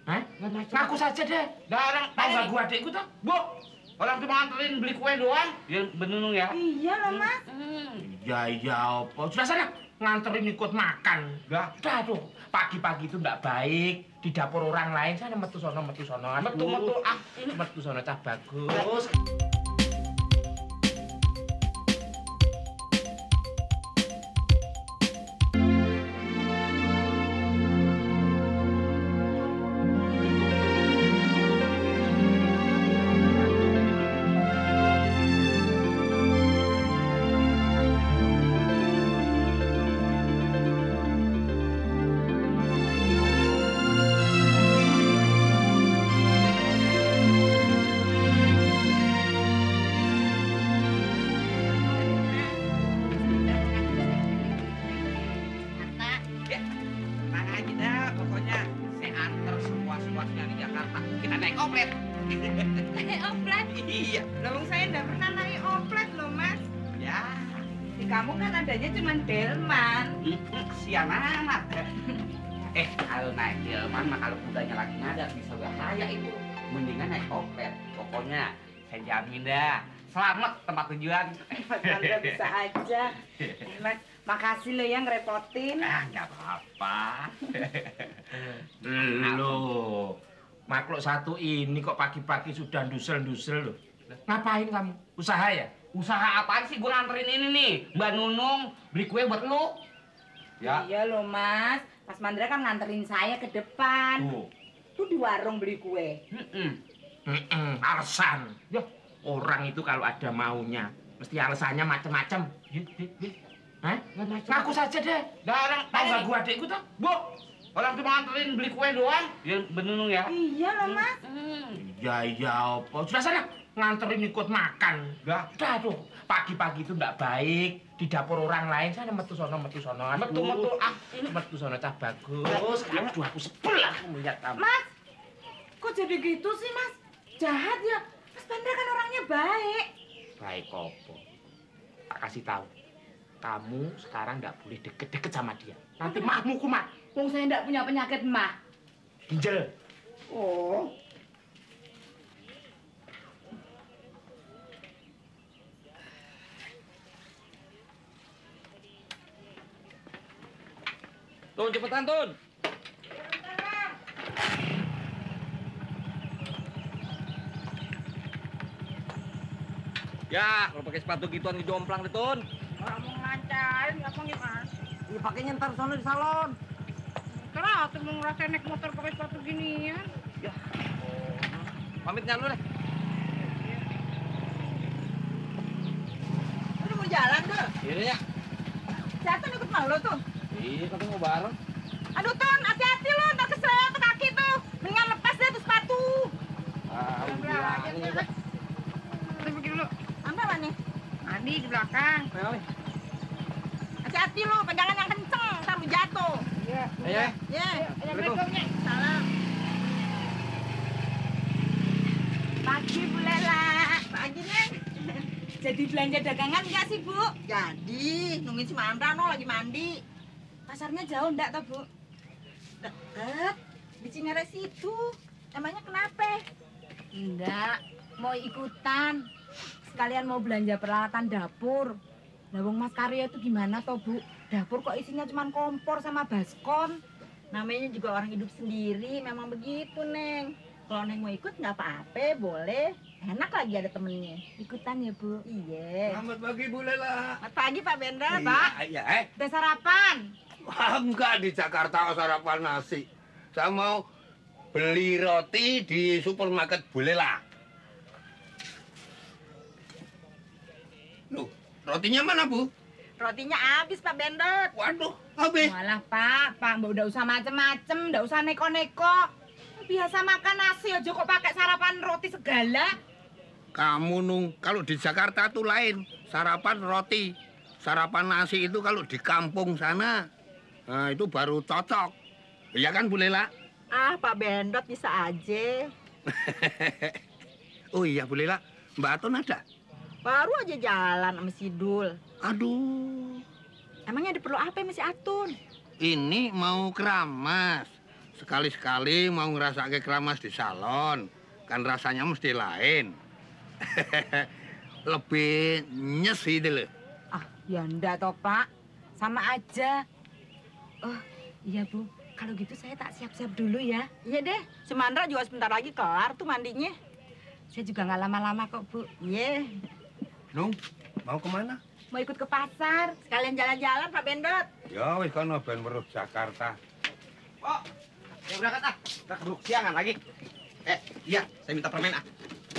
Hah? Ngaku saja deh. Dah orang Tahu nggak gua adikku tuh? Bu, orang cuma nganterin beli kue doang. Ya benunung ya. Iya loh, Mas. Iya, apa? Sudah sana nganterin ikut makan. Dah. Udah tuh, pagi-pagi itu nggak baik. Di dapur orang lain sana metu sono. Metu. Metu sono cah bagus. Kamu kan adanya cuma delman. Siang amat. Kalau naik delman mah kalau kudanya lagi ngadat bisa bahaya itu. Mendingan naik oplet. Pokoknya saya jamin dah. Selamat tempat tujuan. Anda bisa aja. Mas, makasih lo yang ngerepotin. Nggak apa-apa. Loh, makhluk satu ini kok pagi-pagi sudah ndusel-ndusel loh. Ngapain kamu? Usaha ya? Usaha apaan sih? Gue nganterin ini nih, Mbak Nunung beli kue buat lu. Ya. Iya loh Mas, Mas Mandra kan nganterin saya ke depan. Tuh di warung beli kue. Alasan. Ya, orang itu kalau ada maunya, mesti alasannya macam-macam. Hah? Ngaku saja deh. Dah orang tahu nggak gua adikku tuh? Bu, orang cuma nganterin beli kue doang. Ya benunung ya. Iya loh Mas. Iya, apa? Sudah sana nganterin ikut makan. Udah tuh, pagi-pagi itu nggak baik. Di dapur orang lain sana metu sono. Metu sono cah bagus. Aduh, aku sebel aku melihat kamu. Mas, kok jadi gitu sih Mas? Jahat ya. Mas Bandra kan orangnya baik. Baik apa? Tak kasih tahu. Kamu sekarang nggak boleh deket-deket sama dia. Nanti mahmu kumat. Wong saya nggak punya penyakit mah. Ginjal. Oh. Tun, cepetan, Tun. Ya, kalau pakai sepatu gituan ngejomplang deh, Tun. Orang mau ngancarin, apa nih, Mas? Ya pakainya ntar sono di salon. Terus mau ngerasain naik motor pakai sepatu ginian. Ya. Pamitnya lu deh. Lu mau jalan, tuh? Iya ya. Jatuh ikut malu tuh. Iya, katanya mau bareng. Aduh, Ton, hati-hati lo, ntar keselak ke kaki tuh. Mendingan lepas deh tuh sepatu. Bilangin ya. Udah begini lu. Apa nih? Mandi di belakang. Hati-hati lo, pegangan yang kenceng, ntar lu jatuh. Iya. Iya. Iya. Assalamualaikum. Salam. Pagi, Bu Lela. Pagi, Neng. Jadi belanja dagangan nggak sih, Bu? Jadi, nungguin si Mandra no lagi mandi. Pasarnya jauh enggak toh, Bu? Deket, di Cinere situ. Emangnya kenapa? Enggak, mau ikutan. Sekalian mau belanja peralatan dapur. Lah wong Mas Karyo itu gimana toh, Bu? Dapur kok isinya cuma kompor sama baskom. Namanya juga orang hidup sendiri, memang begitu, Neng. Kalau Neng mau ikut nggak apa-apa, boleh. Enak lagi ada temennya. Ikutan ya, Bu? Iya. Selamat pagi, Bu Lela. Selamat pagi, Pak Bendra, Iya, Pak. iya, Udah sarapan? Wah, enggak di Jakarta sarapan nasi. Saya mau beli roti di supermarket Bu Lela. Loh, rotinya mana, Bu? Rotinya habis, Pak Bendot. Waduh, habis. Walah, Pak, Mbak udah usah macem-macem, udah usah neko-neko. Biasa makan nasi aja kok pakai sarapan roti segala. Kamu Nung, kalau di Jakarta tuh lain. Sarapan roti. Sarapan nasi itu kalau di kampung sana. Nah, itu baru cocok. Iya kan, Bu Lela? Ah, Pak Bendot bisa aja. Oh iya, Bu Lela. Mbak Aton ada? Baru aja jalan sama si Dul. Aduh. Emangnya ada perlu apa sama si Atun? Ini mau keramas. sekali-sekali mau ngerasake keramas di salon, kan rasanya mesti lain. Lebih nyes itu loh. Ah, ya ndak toh, Pak. Sama aja. Oh, iya, Bu. Kalau gitu saya tak siap-siap dulu ya. Iya deh. Si Mandra juga sebentar lagi kelar tuh mandinya. Saya juga nggak lama-lama kok, Bu. Iya. Nung, mau kemana? Mau ikut ke pasar. Sekalian jalan-jalan, Pak Bendot. Ya, wis kono ben weruh Jakarta. Oh, ya berangkat ah. Kita keburu siangan lagi. Iya, saya minta permen ah.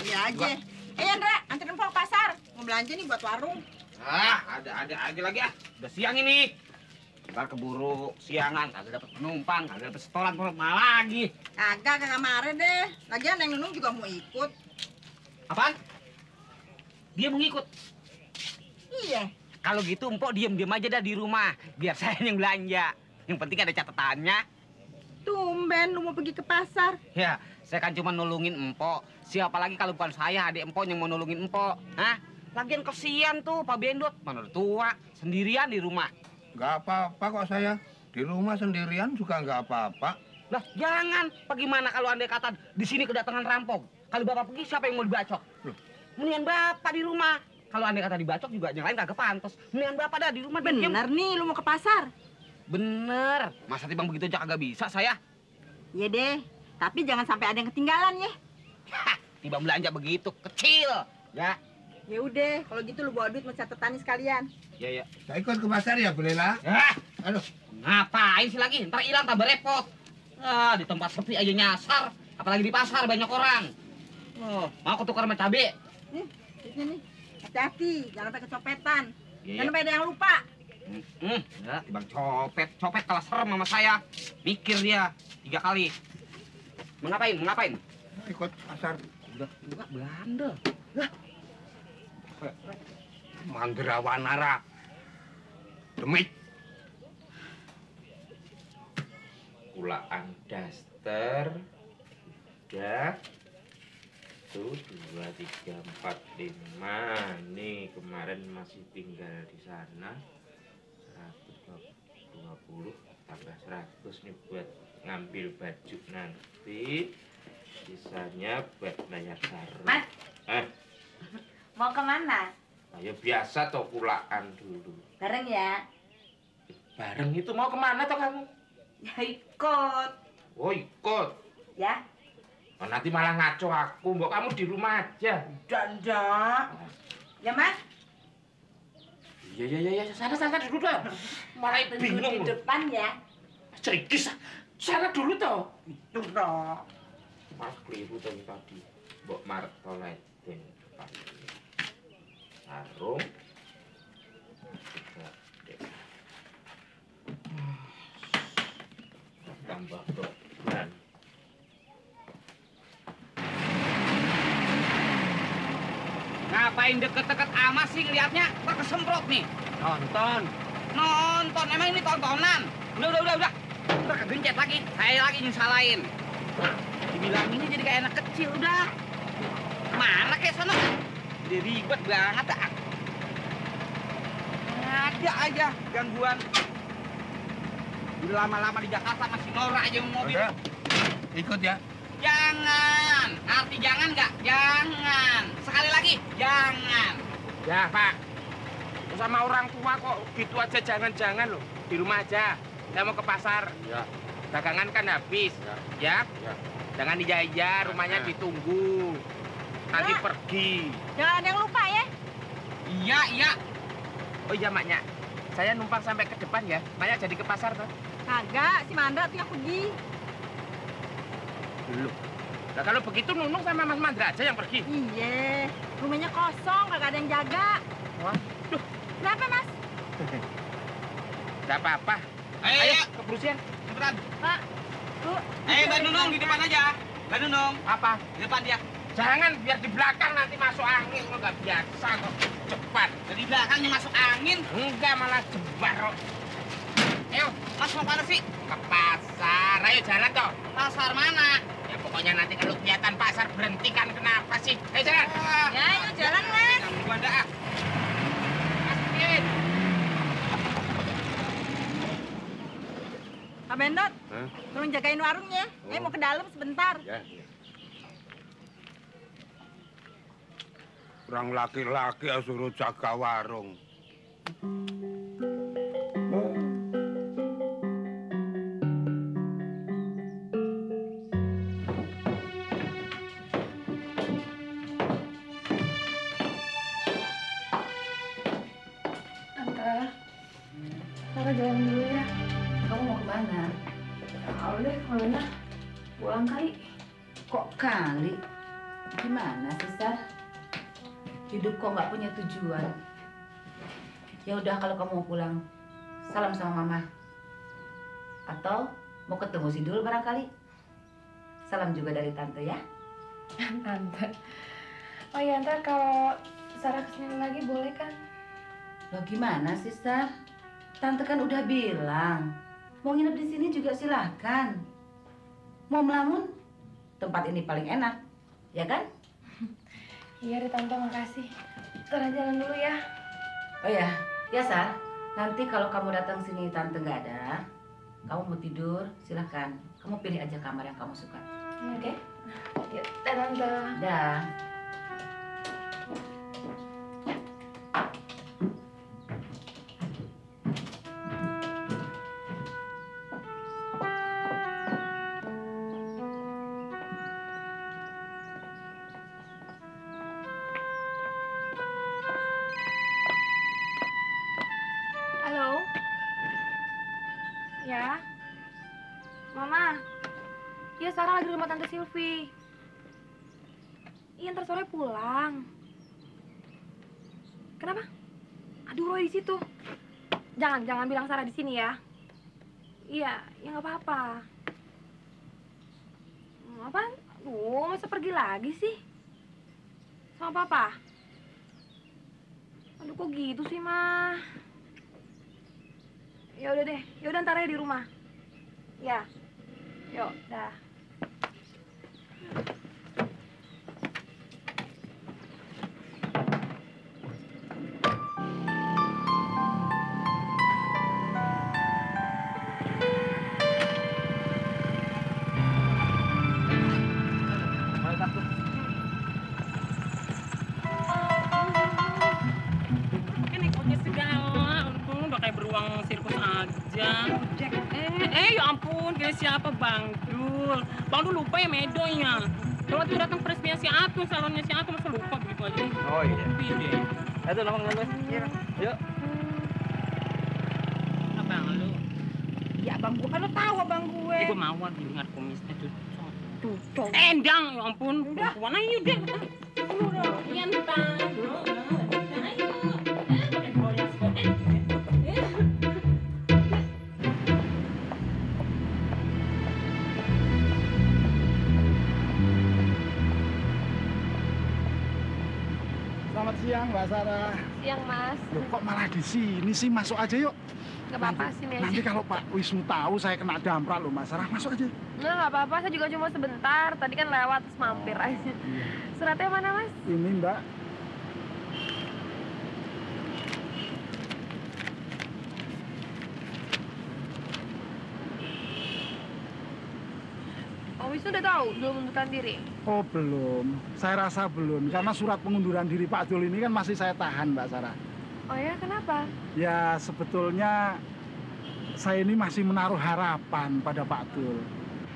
Iya aja. Andra, anterin Pok ke pasar. Mau belanja nih buat warung. Ah, ada aja lagi ah. Udah siang ini. Ntar keburu siangan, kagak dapet penumpang, kagak dapet setoran malah lagi. Kagak marah deh. Lagian Neng Nunung juga mau ikut. Apaan? Dia mau ngikut. Iya. Kalau gitu Empok diem-diem aja dah di rumah. Biar saya yang belanja. Yang penting ada catatannya. Tumben lu mau pergi ke pasar. Ya, saya kan cuma nolongin Empok. Siapa lagi kalau bukan saya, adik Empok yang mau nolongin Empok. Hah? Lagian kesian tuh Pak Bendot. Mana udah tua, sendirian di rumah. Nggak apa-apa kok saya. Di rumah sendirian juga nggak apa-apa. Lah, jangan. Bagaimana kalau andai kata di sini kedatangan rampok? Kalau Bapak pergi, siapa yang mau dibacok? Loh. Mendingan Bapak di rumah. Kalau andai kata dibacok juga yang lain kagak pantas. Mendingan Bapak dah di rumah. Bener nih lu mau ke pasar. Bener. Masa timbang begitu aja kagak bisa saya? Iya deh. Tapi jangan sampai ada yang ketinggalan ya. Hah, timbang belanja begitu, kecil. Ya. Ya udah, kalau gitu lu bawa duit mau catatannya sekalian. Ya, ya. Saya ikut ke pasar ya, Bu Lela? Ah, Aduh, ngapain sih lagi? Ntar hilang tambah repot. Ah, di tempat sepi aja nyasar. Apalagi di pasar banyak orang. Oh, mau ketukar sama cabe? Nih, duitnya nih. Hati-hati, jangan sampai kecopetan. Iya, Jangan sampai ada yang lupa. Ya, timbang copet kalah serem sama saya. Mikir dia 3 kali. Mengapain? ikut pasar. Udah belanda. Mandrawanara. Demit. Kulaan daster. Udah. 1, 2, 3, 4, 5. Nih kemarin masih tinggal di sana 120 tambah 100 nih buat ngambil baju nanti. Sisanya buat bayar sarung. Mas. Mau kemana? Ayo biasa toh kulaan dulu. Bareng ya. Bareng itu mau kemana toh kamu? Ya ikut. Oh ikut. Ya. Oh, nanti malah ngaco aku, mbok kamu di rumah aja. Dandak. Ya Mas. Iya, sana dulu dah. Malah bingung. Di depan ya. Cerikis, sana dulu toh. Itu dong. Malah keliru tadi. Mbok martoletin depan. Sarung. Tambah beban. Ngapain deket-deket amat sih ngeliatnya? Terkesemprot nih. Nonton. Nonton, emang ini tontonan. Udah. Ntar kegencet lagi. Saya lagi nyesalain. Dibilang ini jadi kayak anak kecil, udah. Kemana kayak sana? Jadi ribet banget, dah. Ada aja gangguan. Udah lama-lama di Jakarta masih norak aja mobil. Udah. Ikut ya. Jangan. Arti jangan nggak? Jangan. Sekali lagi, jangan. Ya Pak, sama orang tua kok gitu aja jangan-jangan loh. Di rumah aja, saya mau ke pasar. Ya. Dagangan kan habis, ya? Ya. Jangan dijaya, rumahnya ditunggu. Nanti Ya. pergi. Jangan ada yang lupa ya. Iya. Oh iya maknya, saya numpang sampai ke depan ya. Maknya jadi ke pasar toh. Kagak, si Mandra tuh yang pergi. Loh. Nah kalau begitu Nunung sama Mas Mandra aja yang pergi. Iya, rumahnya kosong, kagak ada yang jaga. Waduh, Kenapa Mas? nggak apa-apa. Ayo, ke Brusian. cepetan. Pak, Bu. Mbak Nunung di depan aja. Mbak Nunung, Apa? di depan dia. Jangan biar di belakang nanti masuk angin. Lo nggak biasa kok. Cepat. Dari belakangnya masuk angin. Enggak malah jebar kok. Ayo, Mas mau mana sih? ke pasar. Ayo jalan toh. Pasar mana? Ya pokoknya nanti kalau kelihatan pasar berhentikan kenapa sih? Ayo jalan. Ya, yuk jalan, Mas. Kamu Wanda ah. Masukin. Pak Bendot, Hah? Tolong jagain warungnya. Mau ke dalam sebentar. Ya. Orang laki-laki suruh jaga warung. Sarah jalan dulu ya. Kamu mau kemana? Tahu deh, kemana? Pulang kali. Kok kali? Gimana sih, Sar? Hidup kok nggak punya tujuan? Ya udah kalau kamu mau pulang, salam sama Mama. Atau mau ketemu si Dul barangkali? Salam juga dari Tante ya. Tante. Oh iya, ntar kalau Sarah kesini lagi boleh kan? Loh gimana sih, Sar? Tante kan udah bilang, mau nginep di sini juga silahkan. Mau melamun, tempat ini paling enak, ya kan? Iya deh Tante, makasih. Sarah jalan dulu ya. Oh ya Sar. Nanti kalau kamu datang sini Tante nggak ada, kamu mau tidur, silahkan. Kamu pilih aja kamar yang kamu suka. Oke? Yuk, dah Tante. Dah. Halo? Ya? Mama? Iya, Sarah lagi di rumah Tante Silvi. Iya, ntar sore pulang. Kenapa? Aduh, Roy di situ. Jangan bilang Sarah di sini ya. Iya, ya nggak apa-apa. Apaan? Aduh, masa pergi lagi sih? Sama papa? Aduh, kok gitu sih, Ma? Ya udah deh, ya udah ntar aja di rumah. Ya, yuk, dah. Ya ampun, kira siapa Bang Dul? Bang Dul lupa ya medonya. Kalau tuh datang peresmian si Atun, salonnya si Atun, masa lupa begitu aja. Oh iya. Lupa deh. Ayo nongol nongol. Iya. Yuk. Abang lu. Ya abang gue kan lo tahu abang gue. Gue mawar dengar kumisnya tuh. Tuh. Endang, ya ampun. Perempuan ayo deh. Iya ntar. Selamat siang, Mbak Sarah. Siang, Mas. Loh, kok malah di sini sih? Masuk aja yuk. Gak apa-apa sih, Nanti kalau Pak Wisnu tahu saya kena damprat loh, Mbak Sarah. Masuk aja. Nggak apa-apa, saya juga cuma sebentar. Tadi kan lewat, terus mampir aja. Suratnya mana, Mas? Ini, Mbak. Oh, Wisnu udah tahu belum mundurkan diri? Oh, belum. Saya rasa belum. Karena surat pengunduran diri Pak Dul ini kan masih saya tahan, Mbak Sarah. Oh ya, kenapa? Ya, sebetulnya saya ini masih menaruh harapan pada Pak Dul.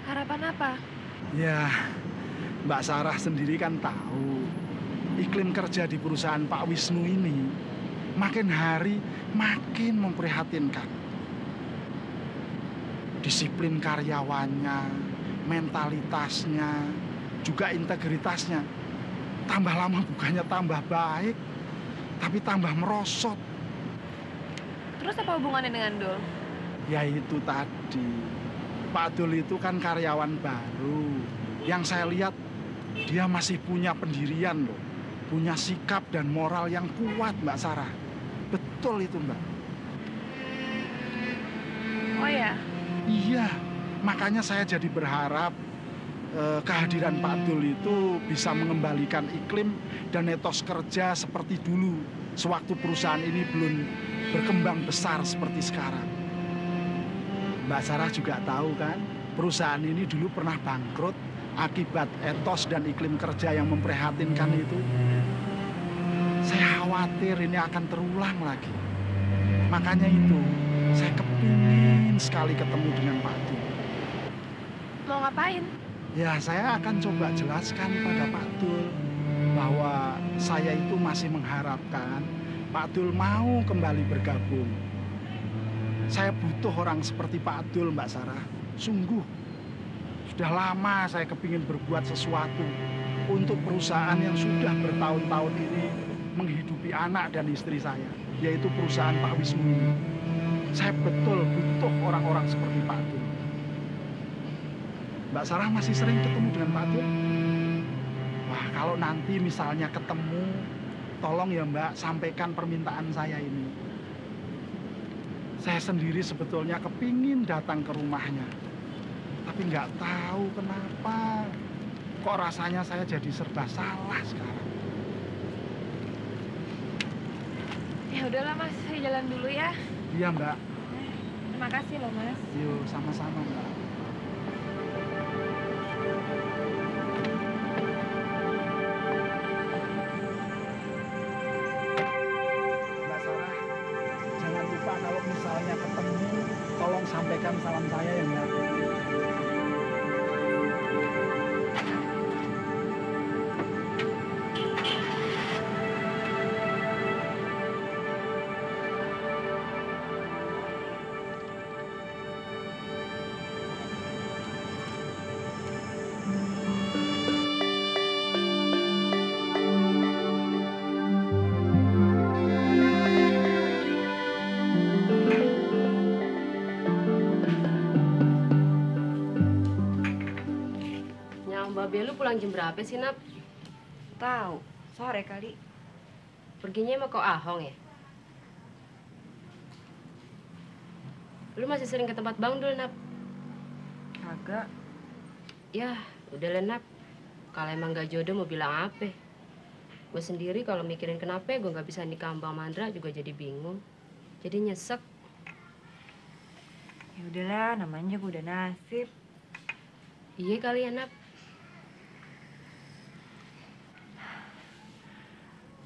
Harapan apa? Ya, Mbak Sarah sendiri kan tahu iklim kerja di perusahaan Pak Wisnu ini makin hari makin memprihatinkan. Disiplin karyawannya, mentalitasnya, juga integritasnya tambah lama bukannya tambah baik, tapi tambah merosot. Terus apa hubungannya dengan Dul? Ya itu tadi, Pak Dul itu kan karyawan baru. Yang saya lihat dia masih punya pendirian loh, punya sikap dan moral yang kuat, Mbak Sarah. Betul itu, Mbak. Oh ya? Iya, makanya saya jadi berharap kehadiran Pak Dul itu bisa mengembalikan iklim dan etos kerja seperti dulu, sewaktu perusahaan ini belum berkembang besar seperti sekarang. Mbak Sarah juga tahu kan, Perusahaan ini dulu pernah bangkrut akibat etos dan iklim kerja yang memprihatinkan itu. Saya khawatir ini akan terulang lagi. Makanya itu, saya kepingin sekali ketemu dengan Pak Dul. Mau ngapain? Ya, saya akan coba jelaskan pada Pak Dul bahwa saya itu masih mengharapkan Pak Dul mau kembali bergabung. Saya butuh orang seperti Pak Dul, Mbak Sarah. Sungguh, sudah lama saya kepingin berbuat sesuatu untuk perusahaan yang sudah bertahun-tahun ini menghidupi anak dan istri saya, yaitu perusahaan Pak Wisnu ini. Saya betul butuh orang-orang seperti Pak Dul. Mbak Sarah masih sering ketemu dengan Pak Dul? Wah, kalau nanti misalnya ketemu, tolong ya Mbak, sampaikan permintaan saya ini. Saya sendiri sebetulnya kepingin datang ke rumahnya. Tapi nggak tahu kenapa. Kok rasanya saya jadi serba salah sekarang. Ya udahlah Mas, saya jalan dulu ya. Iya Mbak. Terima kasih loh Mas. Yuk, sama-sama Mbak. Mbak Sarah, jangan lupa kalau misalnya ketemu, tolong sampaikan salam saya ya Mbak. Babe lu pulang jam berapa sih, Nap? Tahu, sore kali. Perginya mau ke Ahong ya? Lu masih sering ke tempat Bang Dul, Nap? Kagak. Ya, udah lah, Nap. Kalau emang gak jodoh mau bilang apa? Gue sendiri kalau mikirin kenapa gue gak bisa nikah sama Bang Mandra juga jadi bingung. Jadi nyesek. Ya udahlah, namanya juga udah nasib. Iya kali ya, Nap.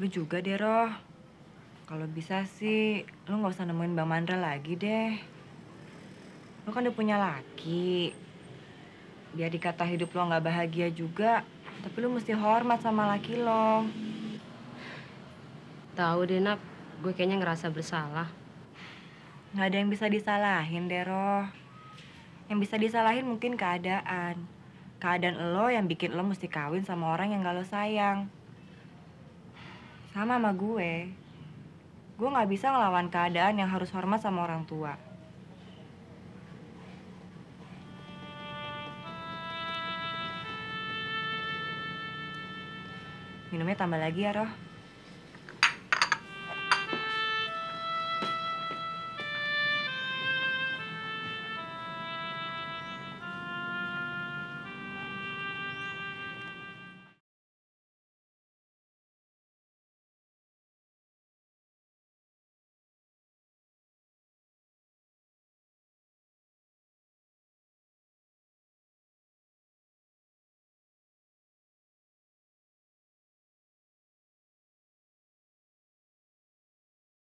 Lu juga deh, Roh. Kalau bisa sih, lu nggak usah nemuin Bang Mandra lagi deh. Lu kan udah punya laki. Biar dikata hidup lo nggak bahagia juga, tapi lu mesti hormat sama laki lo. Tahu deh, Nap. Gue kayaknya ngerasa bersalah. Nggak ada yang bisa disalahin deh, Roh. Yang bisa disalahin mungkin keadaan. Keadaan lo yang bikin lo mesti kawin sama orang yang gak lo sayang. Sama gue. Gue nggak bisa ngelawan keadaan yang harus hormat sama orang tua. Minumnya tambah lagi ya, Roh.